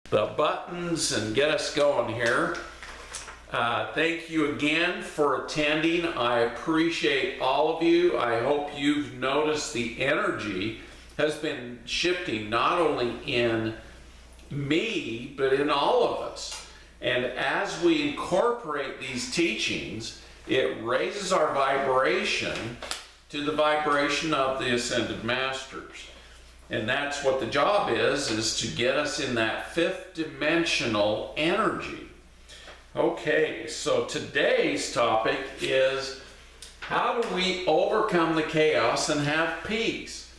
the buttons and get us going here. Thank you again for attending. I appreciate all of you. I hope you've noticed the energy has been shifting not only in me, but in all of us. And as we incorporate these teachings, it raises our vibration to the vibration of the Ascended Masters. And that's what the job is to get us in that fifth dimensional energy. Okay, so today's topic is how do we overcome the chaos and have peace?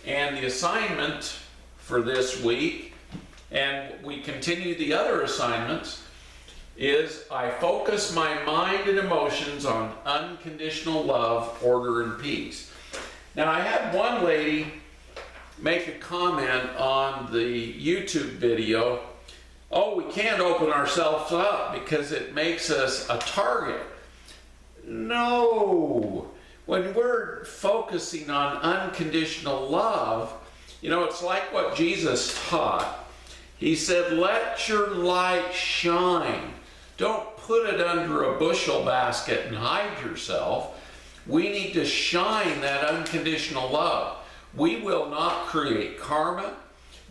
And the assignment for this week, and we continue the other assignments, is I focus my mind and emotions on unconditional love, order, and peace. Now, I had one lady make a comment on the YouTube video, oh, we can't open ourselves up because it makes us a target. No. When we're focusing on unconditional love, you know, it's like what Jesus taught. He said, let your light shine. Don't put it under a bushel basket and hide yourself. We need to shine that unconditional love. We will not create karma.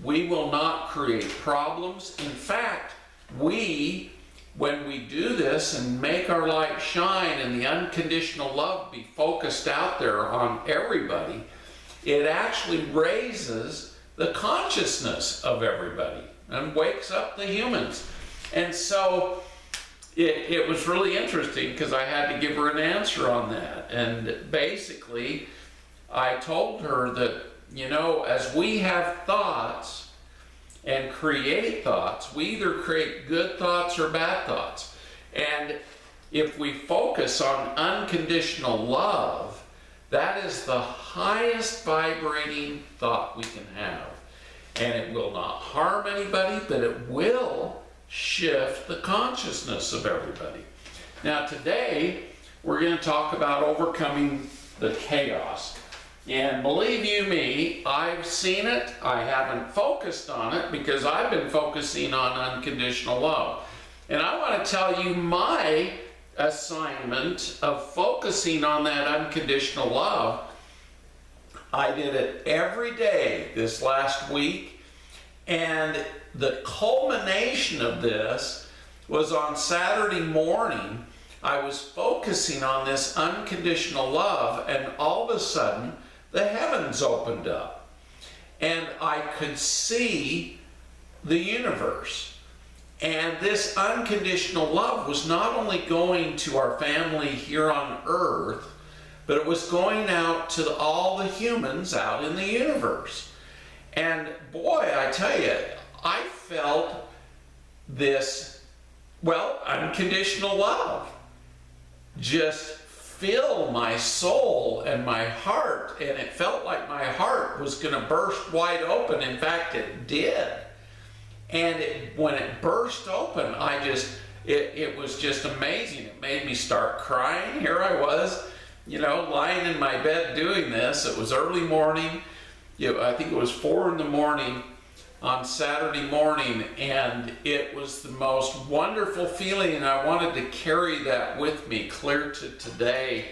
We will not create problems. In fact, when we do this and make our light shine and the unconditional love be focused out there on everybody, it actually raises the consciousness of everybody and wakes up the humans. And so it was really interesting because I had to give her an answer on that. And basically, I told her that, you know, as we have thoughts and create thoughts, we either create good thoughts or bad thoughts. And if we focus on unconditional love, that is the highest vibrating thought we can have. And it will not harm anybody, but it will shift the consciousness of everybody. Now today, we're going to talk about overcoming the chaos. And believe you me, I've seen it. I haven't focused on it because I've been focusing on unconditional love. And I want to tell you my assignment of focusing on that unconditional love. I did it every day this last week, and the culmination of this was on Saturday morning. I was focusing on this unconditional love, and all of a sudden the heavens opened up and I could see the universe. And this unconditional love was not only going to our family here on earth, but it was going out to all the humans out in the universe. And boy, I tell you, I felt this, well, unconditional love just fill my soul and my heart, and it felt like my heart was going to burst wide open. In fact, it did. And when it burst open, it was just amazing. It made me start crying. Here I was, you know, lying in my bed doing this. It was early morning. I think it was 4 in the morning on Saturday morning, and it was the most wonderful feeling, and I wanted to carry that with me clear to today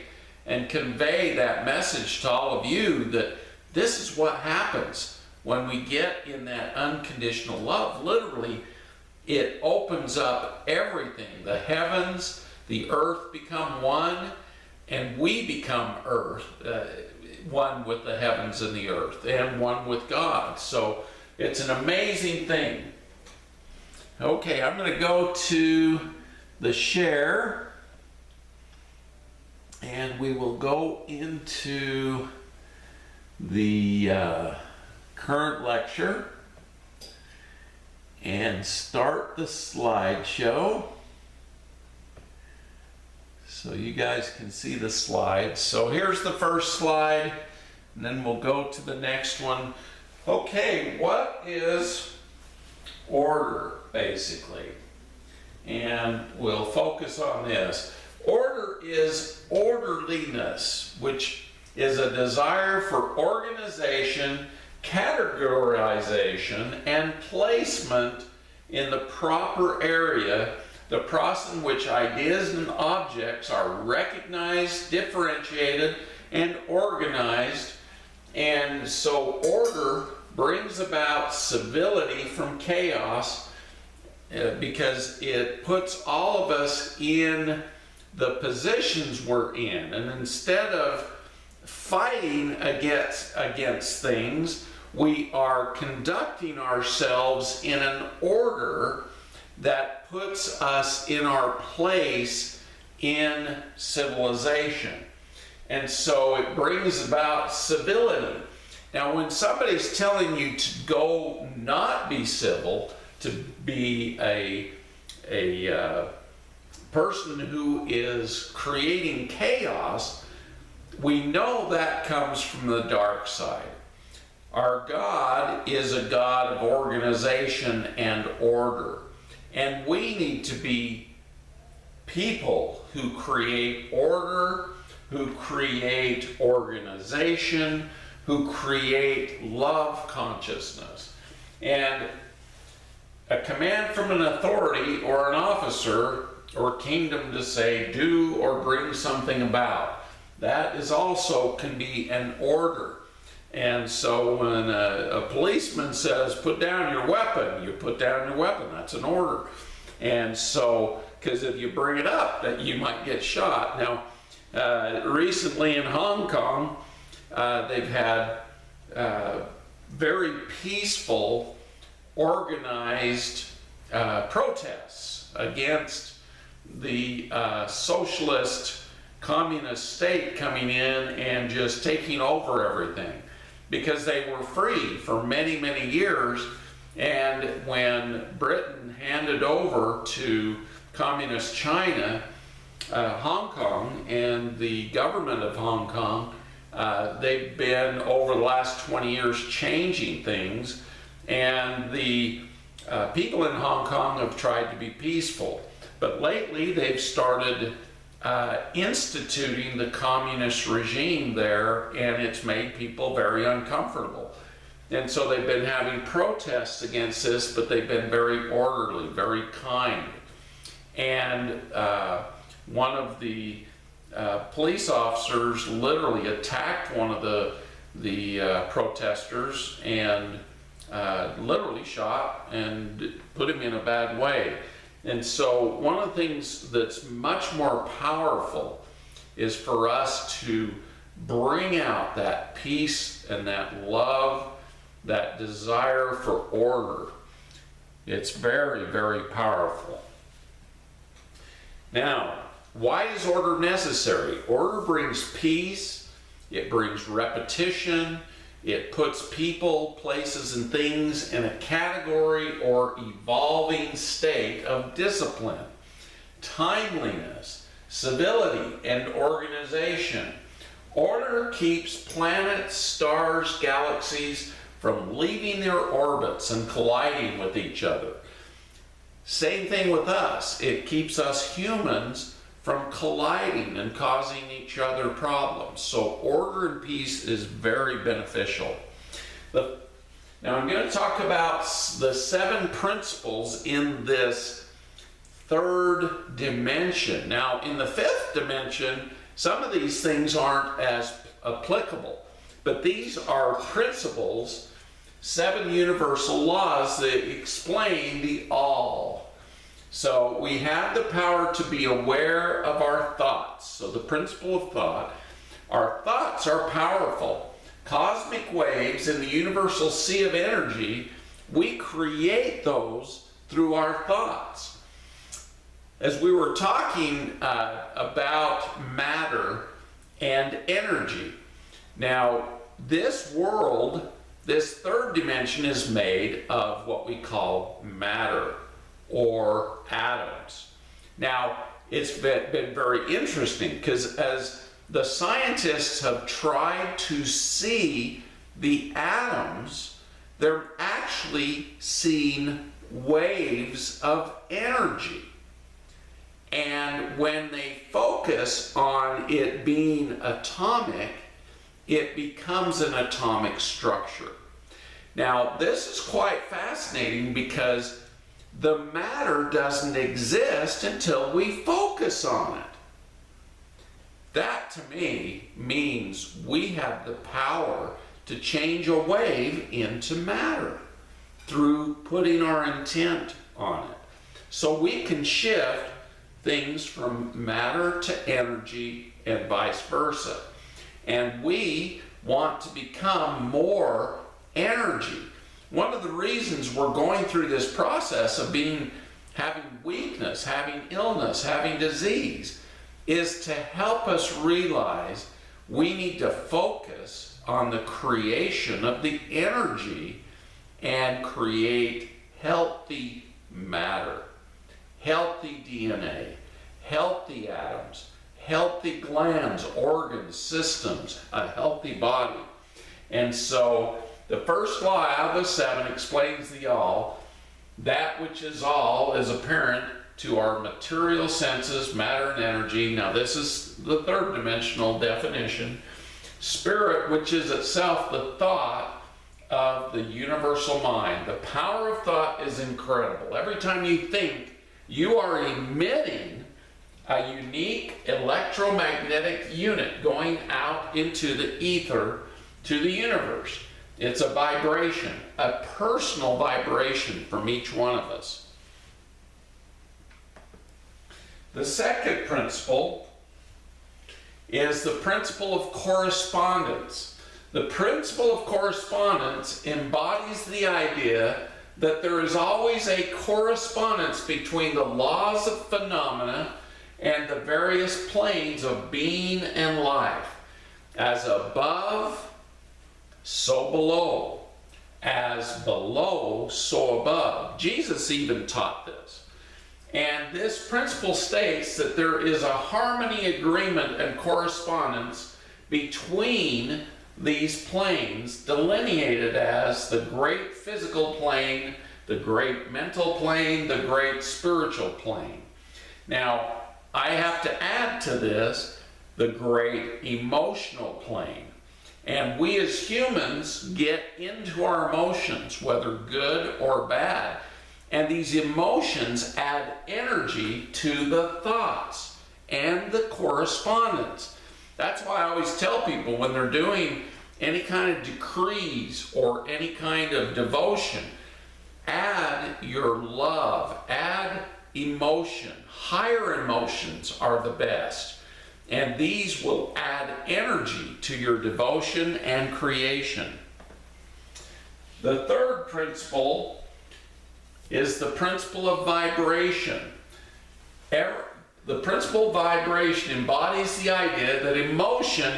and convey that message to all of you that this is what happens when we get in that unconditional love. Literally, it opens up everything. The heavens, the earth become one, and we become earth, one with the heavens and the earth, and one with God. So it's an amazing thing. Okay, I'm going to go to the share, and we will go into the current lecture and start the slideshow so you guys can see the slides. So here's the first slide, and then we'll go to the next one. Okay, what is order, basically? And we'll focus on this. Order is orderliness, which is a desire for organization, categorization, and placement in the proper area, the process in which ideas and objects are recognized, differentiated, and organized. And so order brings about civility from chaos, because it puts all of us in the positions we're in. And instead of fighting against things, we are conducting ourselves in an order that puts us in our place in civilization. And so it brings about civility. Now, when somebody's telling you to go not be civil, to be a person who is creating chaos, we know that comes from the dark side. Our God is a God of organization and order. And we need to be people who create order, who create organization, who create love consciousness. And a command from an authority or an officer or kingdom to say, do or bring something about, that is also can be an order. And so when a policeman says, put down your weapon, you put down your weapon. That's an order. And so, because if you bring it up, that you might get shot. Now, recently in Hong Kong, they've had very peaceful, organized protests against the socialist communist state coming in and just taking over everything, because they were free for many, many years. And when Britain handed over to communist China Hong Kong and the government of Hong Kong, they've been over the last 20 years changing things, and the people in Hong Kong have tried to be peaceful. But lately they've started instituting the communist regime there, and it's made people very uncomfortable. And so they've been having protests against this, but they've been very orderly, very kind. And one of the police officers literally attacked one of the protesters and literally shot and put him in a bad way. And so one of the things that's much more powerful is for us to bring out that peace and that love, that desire for order. It's very, very powerful. Now, why is order necessary? Order brings peace, it brings repetition, it puts people, places, and things in a category or evolving state of discipline, timeliness, civility, and organization. Order keeps planets, stars, galaxies from leaving their orbits and colliding with each other. Same thing with us. It keeps us humans from colliding and causing each other problems. So order and peace is very beneficial. Now I'm going to talk about the 7 principles in this third dimension. Now in the 5th dimension, some of these things aren't as applicable, but these are principles, 7 universal laws that explain the all. So we have the power to be aware of our thoughts. So the principle of thought, our thoughts are powerful. Cosmic waves in the universal sea of energy, we create those through our thoughts. As we were talking about matter and energy, now this world, this third dimension is made of what we call matter, or atoms. Now, it's been very interesting because as the scientists have tried to see the atoms, they're actually seeing waves of energy. And when they focus on it being atomic, it becomes an atomic structure. Now, this is quite fascinating because the matter doesn't exist until we focus on it. That to me means we have the power to change a wave into matter through putting our intent on it. So we can shift things from matter to energy and vice versa. And we want to become more energy. One of the reasons we're going through this process of having weakness, having illness, having disease, is to help us realize we need to focus on the creation of the energy and create healthy matter, healthy DNA, healthy atoms, healthy glands, organs, systems, a healthy body. And so the first law out of the 7 explains the all. That which is all is apparent to our material senses, matter and energy. Now this is the third dimensional definition. Spirit, which is itself the thought of the universal mind. The power of thought is incredible. Every time you think, you are emitting a unique electromagnetic unit going out into the ether, to the universe. It's a vibration, a personal vibration from each one of us. The second principle is the principle of correspondence. The principle of correspondence embodies the idea that there is always a correspondence between the laws of phenomena and the various planes of being and life. As above, so below. As below, so above. Jesus even taught this. And this principle states that there is a harmony, agreement, and correspondence between these planes, delineated as the great physical plane, the great mental plane, the great spiritual plane. Now, I have to add to this the great emotional plane. And we as humans get into our emotions, whether good or bad. And these emotions add energy to the thoughts and the correspondence. That's why I always tell people when they're doing any kind of decrees or any kind of devotion, add your love, add emotion. Higher emotions are the best. And these will add energy to your devotion and creation. The third principle is the principle of vibration. The principle of vibration embodies the idea that motion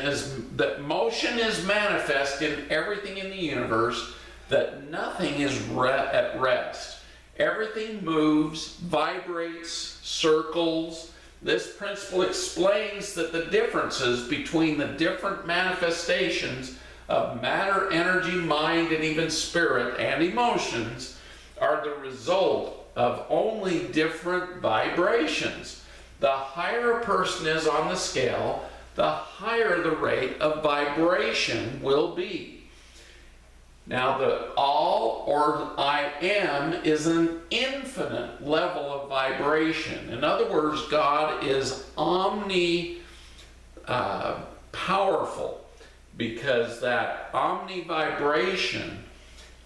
is manifest in everything in the universe, that nothing is at rest. Everything moves, vibrates, circles. This principle explains that the differences between the different manifestations of matter, energy, mind, and even spirit and emotions are the result of only different vibrations. The higher a person is on the scale, the higher the rate of vibration will be. Now, the all or I am is an infinite level of vibration. In other words, God is powerful, because that omni-vibration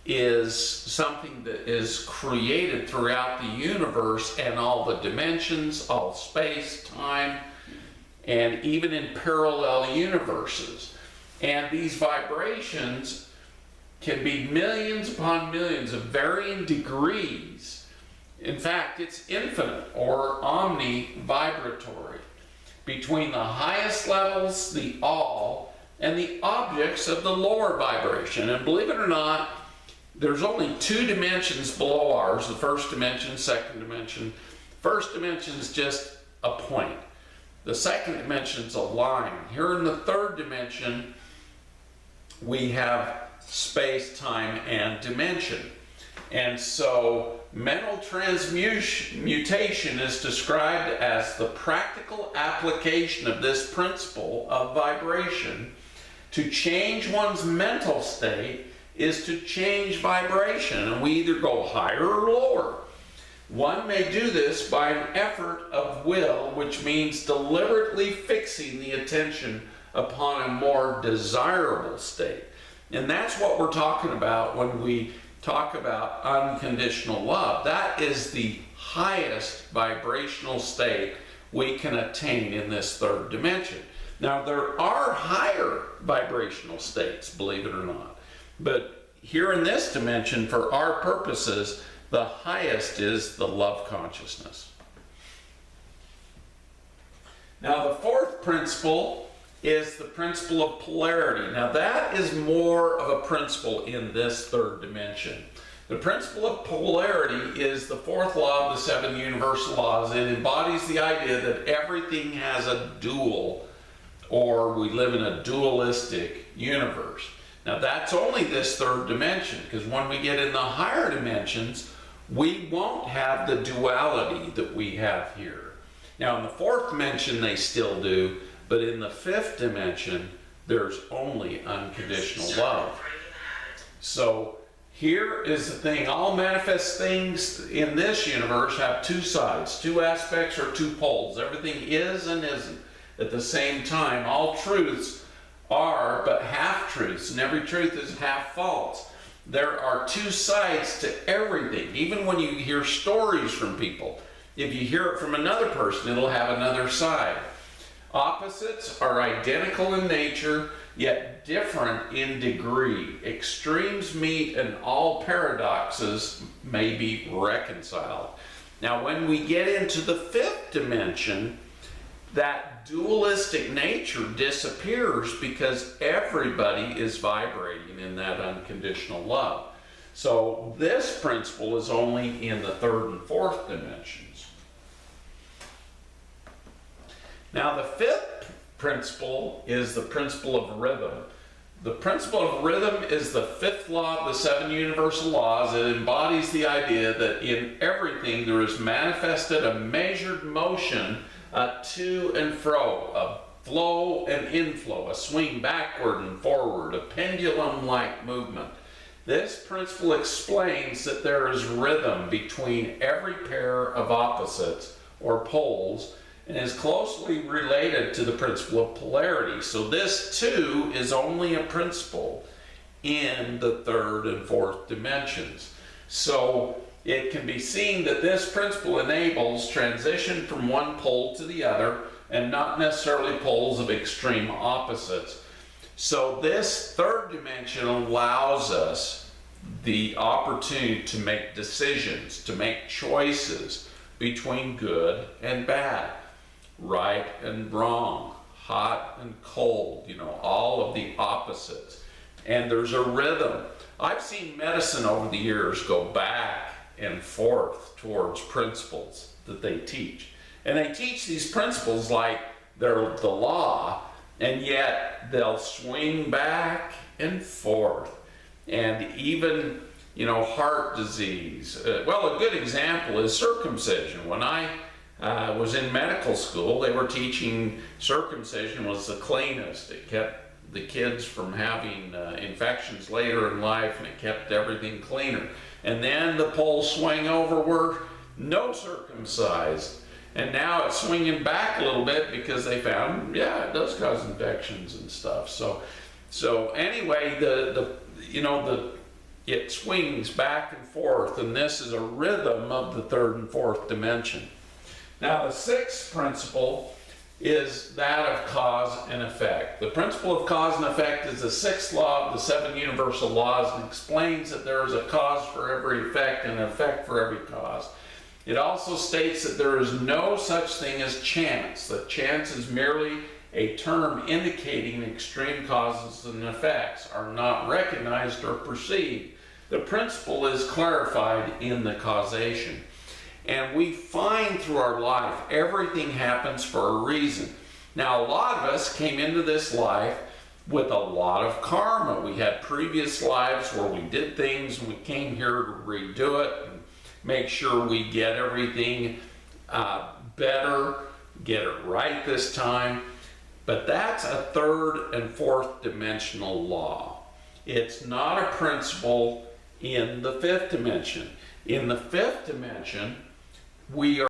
is something that is created throughout the universe and all the dimensions, all space, time, and even in parallel universes. And these vibrations can be millions upon millions of varying degrees. In fact, it's infinite or omni-vibratory between the highest levels, the all, and the objects of the lower vibration. And believe it or not, there's only 2 dimensions below ours, the first dimension, second dimension. First dimension is just a point. The second dimension is a line. Here in the third dimension, we have space, time, and dimension. And so mental transmutation is described as the practical application of this principle of vibration. To change one's mental state is to change vibration, and we either go higher or lower. One may do this by an effort of will, which means deliberately fixing the attention upon a more desirable state. And that's what we're talking about when we talk about unconditional love. That is the highest vibrational state we can attain in this third dimension. Now, there are higher vibrational states, believe it or not. But here in this dimension, for our purposes, the highest is the love consciousness. Now, the fourth principle is the principle of polarity. Now, that is more of a principle in this third dimension. The principle of polarity is the fourth law of the seven universal laws. It embodies the idea that everything has a dual, or we live in a dualistic universe. Now, that's only this third dimension, because when we get in the higher dimensions, we won't have the duality that we have here. Now, in the fourth dimension, they still do, but in the fifth dimension, there's only unconditional love. So, here is the thing. All manifest things in this universe have two sides, two aspects or two poles. Everything is and isn't at the same time. All truths are but half-truths, and every truth is half false. There are two sides to everything. Even when you hear stories from people, if you hear it from another person, it'll have another side. Opposites are identical in nature, yet different in degree. Extremes meet and all paradoxes may be reconciled. Now, when we get into the fifth dimension, that dualistic nature disappears because everybody is vibrating in that unconditional love. So this principle is only in the third and fourth dimensions. Now, the fifth principle is the principle of rhythm. The principle of rhythm is the fifth law of the seven universal laws. It embodies the idea that in everything there is manifested a measured motion, a to and fro, a flow and inflow, a swing backward and forward, a pendulum-like movement. This principle explains that there is rhythm between every pair of opposites or poles and is closely related to the principle of polarity. So this too is only a principle in the third and fourth dimensions. So it can be seen that this principle enables transition from one pole to the other and not necessarily poles of extreme opposites. So this third dimension allows us the opportunity to make decisions, to make choices between good and bad, right and wrong, hot and cold, all of the opposites. And there's a rhythm. I've seen medicine over the years go back and forth towards principles that they teach. And they teach these principles like they're the law, and yet they'll swing back and forth. And even, heart disease. Well, a good example is circumcision. When I was in medical school, they were teaching circumcision was the cleanest. It kept the kids from having infections later in life, and it kept everything cleaner. And then the poles swing over were no circumcised. And now it's swinging back a little bit because they found, it does cause infections and stuff. So anyway, it swings back and forth, and this is a rhythm of the third and fourth dimension. Now, the sixth principle is that of cause and effect. The principle of cause and effect is the sixth law of the seven universal laws and explains that there is a cause for every effect and an effect for every cause. It also states that there is no such thing as chance, that chance is merely a term indicating extreme causes and effects are not recognized or perceived. The principle is clarified in the causation. And we find through our life, everything happens for a reason. Now, a lot of us came into this life with a lot of karma. We had previous lives where we did things, and we came here to redo it and make sure we get everything better, get it right this time. But that's a third and fourth dimensional law. It's not a principle in the fifth dimension. In the fifth dimension, we